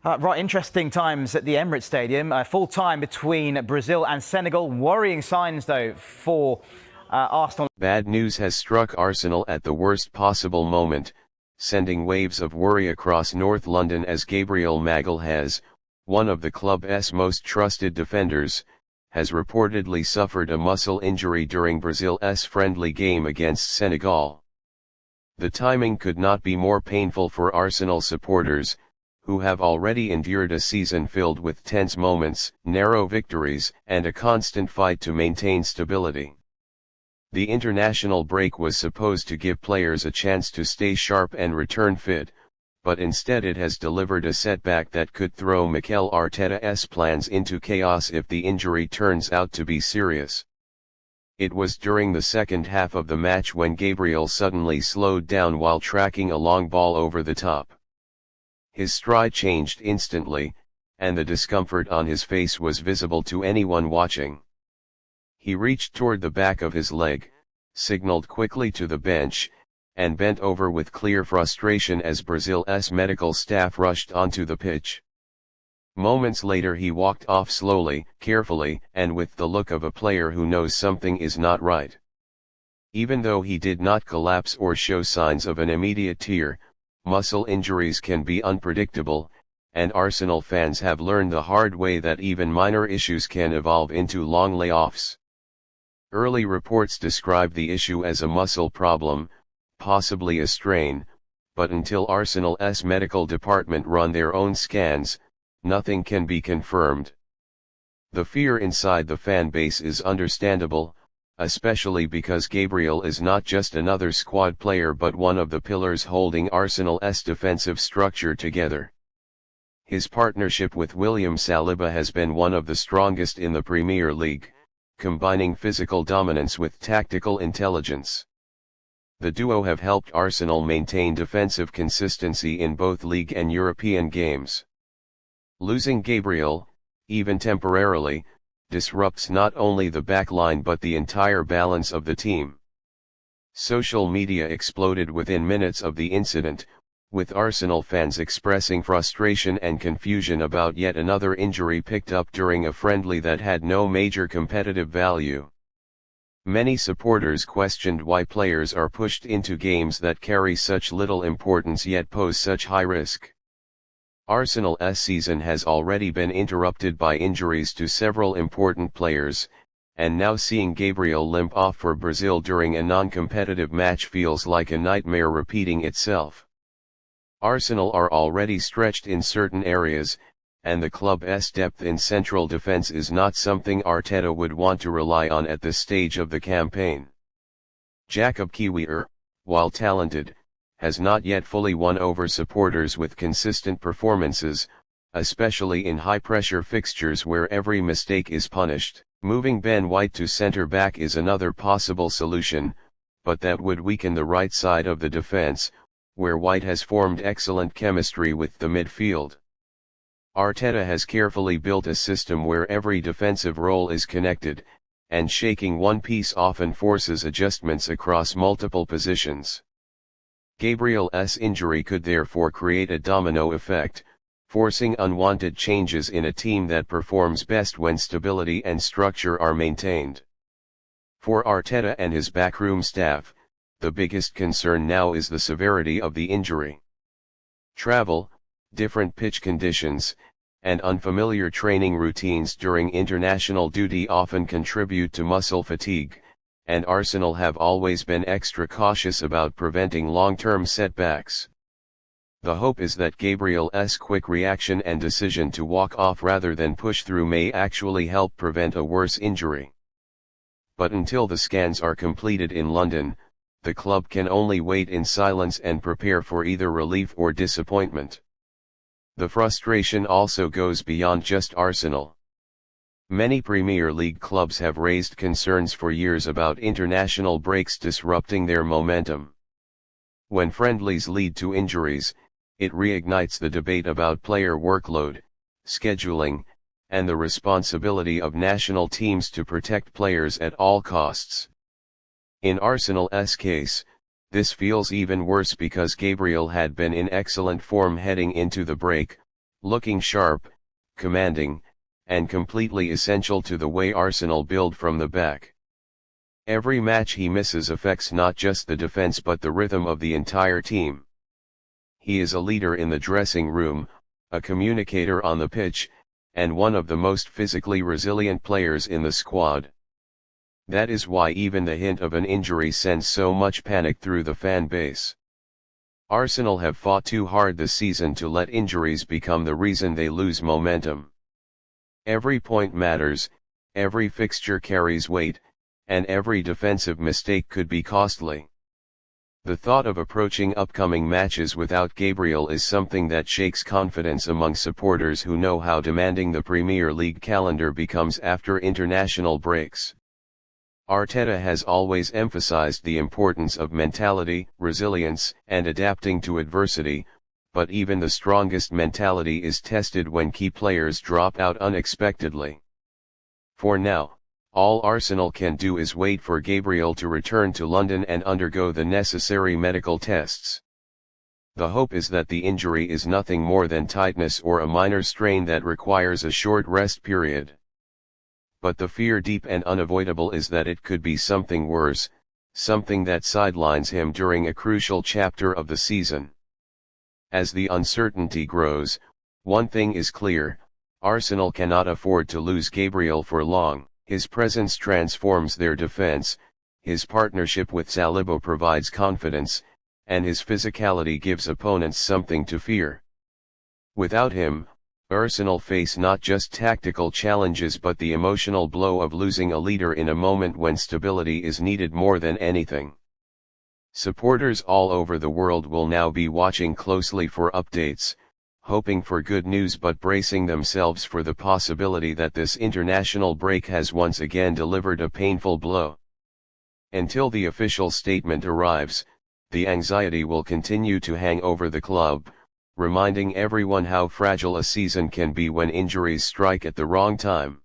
Right, interesting times at the Emirates Stadium. Full time between Brazil and Senegal. Worrying signs, though, for Arsenal. Bad news has struck Arsenal at the worst possible moment, sending waves of worry across North London as Gabriel Magalhães, one of the club's most trusted defenders, has reportedly suffered a muscle injury during Brazil's friendly game against Senegal. The timing could not be more painful for Arsenal supporters, who have already endured a season filled with tense moments, narrow victories, and a constant fight to maintain stability. The international break was supposed to give players a chance to stay sharp and return fit, but instead it has delivered a setback that could throw Mikel Arteta's plans into chaos if the injury turns out to be serious. It was during the second half of the match when Gabriel suddenly slowed down while tracking a long ball over the top. His stride changed instantly, and the discomfort on his face was visible to anyone watching. He reached toward the back of his leg, signaled quickly to the bench, and bent over with clear frustration as Brazil's medical staff rushed onto the pitch. Moments later he walked off slowly, carefully, and with the look of a player who knows something is not right. Even though he did not collapse or show signs of an immediate tear, muscle injuries can be unpredictable, and Arsenal fans have learned the hard way that even minor issues can evolve into long layoffs. Early reports describe the issue as a muscle problem, possibly a strain, but until Arsenal's medical department run their own scans, nothing can be confirmed. The fear inside the fan base is understandable, especially because Gabriel is not just another squad player but one of the pillars holding Arsenal's defensive structure together. His partnership with William Saliba has been one of the strongest in the Premier League, combining physical dominance with tactical intelligence. The duo have helped Arsenal maintain defensive consistency in both league and European games. Losing Gabriel, even temporarily, disrupts not only the backline but the entire balance of the team. Social media exploded within minutes of the incident, with Arsenal fans expressing frustration and confusion about yet another injury picked up during a friendly that had no major competitive value. Many supporters questioned why players are pushed into games that carry such little importance yet pose such high risk. Arsenal's season has already been interrupted by injuries to several important players, and now seeing Gabriel limp off for Brazil during a non-competitive match feels like a nightmare repeating itself. Arsenal are already stretched in certain areas, and the club's depth in central defense is not something Arteta would want to rely on at this stage of the campaign. Jacob Kiwior, while talented, has not yet fully won over supporters with consistent performances, especially in high-pressure fixtures where every mistake is punished. Moving Ben White to centre-back is another possible solution, but that would weaken the right side of the defence, where White has formed excellent chemistry with the midfield. Arteta has carefully built a system where every defensive role is connected, and shaking one piece often forces adjustments across multiple positions. Gabriel's injury could therefore create a domino effect, forcing unwanted changes in a team that performs best when stability and structure are maintained. For Arteta and his backroom staff, the biggest concern now is the severity of the injury. Travel, different pitch conditions, and unfamiliar training routines during international duty often contribute to muscle fatigue, and Arsenal have always been extra cautious about preventing long-term setbacks. The hope is that Gabriel's quick reaction and decision to walk off rather than push through may actually help prevent a worse injury. But until the scans are completed in London, the club can only wait in silence and prepare for either relief or disappointment. The frustration also goes beyond just Arsenal. Many Premier League clubs have raised concerns for years about international breaks disrupting their momentum. When friendlies lead to injuries, it reignites the debate about player workload, scheduling, and the responsibility of national teams to protect players at all costs. In Arsenal's case, this feels even worse because Gabriel had been in excellent form heading into the break, looking sharp, commanding, and completely essential to the way Arsenal build from the back. Every match he misses affects not just the defense but the rhythm of the entire team. He is a leader in the dressing room, a communicator on the pitch, and one of the most physically resilient players in the squad. That is why even the hint of an injury sends so much panic through the fan base. Arsenal have fought too hard this season to let injuries become the reason they lose momentum. Every point matters, every fixture carries weight, and every defensive mistake could be costly. The thought of approaching upcoming matches without Gabriel is something that shakes confidence among supporters who know how demanding the Premier League calendar becomes after international breaks. Arteta has always emphasized the importance of mentality, resilience, and adapting to adversity, but even the strongest mentality is tested when key players drop out unexpectedly. For now, all Arsenal can do is wait for Gabriel to return to London and undergo the necessary medical tests. The hope is that the injury is nothing more than tightness or a minor strain that requires a short rest period. But the fear, deep and unavoidable, is that it could be something worse, something that sidelines him during a crucial chapter of the season. As the uncertainty grows, one thing is clear: Arsenal cannot afford to lose Gabriel for long. His presence transforms their defense, his partnership with Saliba provides confidence, and his physicality gives opponents something to fear. Without him, Arsenal face not just tactical challenges but the emotional blow of losing a leader in a moment when stability is needed more than anything. Supporters all over the world will now be watching closely for updates, hoping for good news but bracing themselves for the possibility that this international break has once again delivered a painful blow. Until the official statement arrives, the anxiety will continue to hang over the club, reminding everyone how fragile a season can be when injuries strike at the wrong time.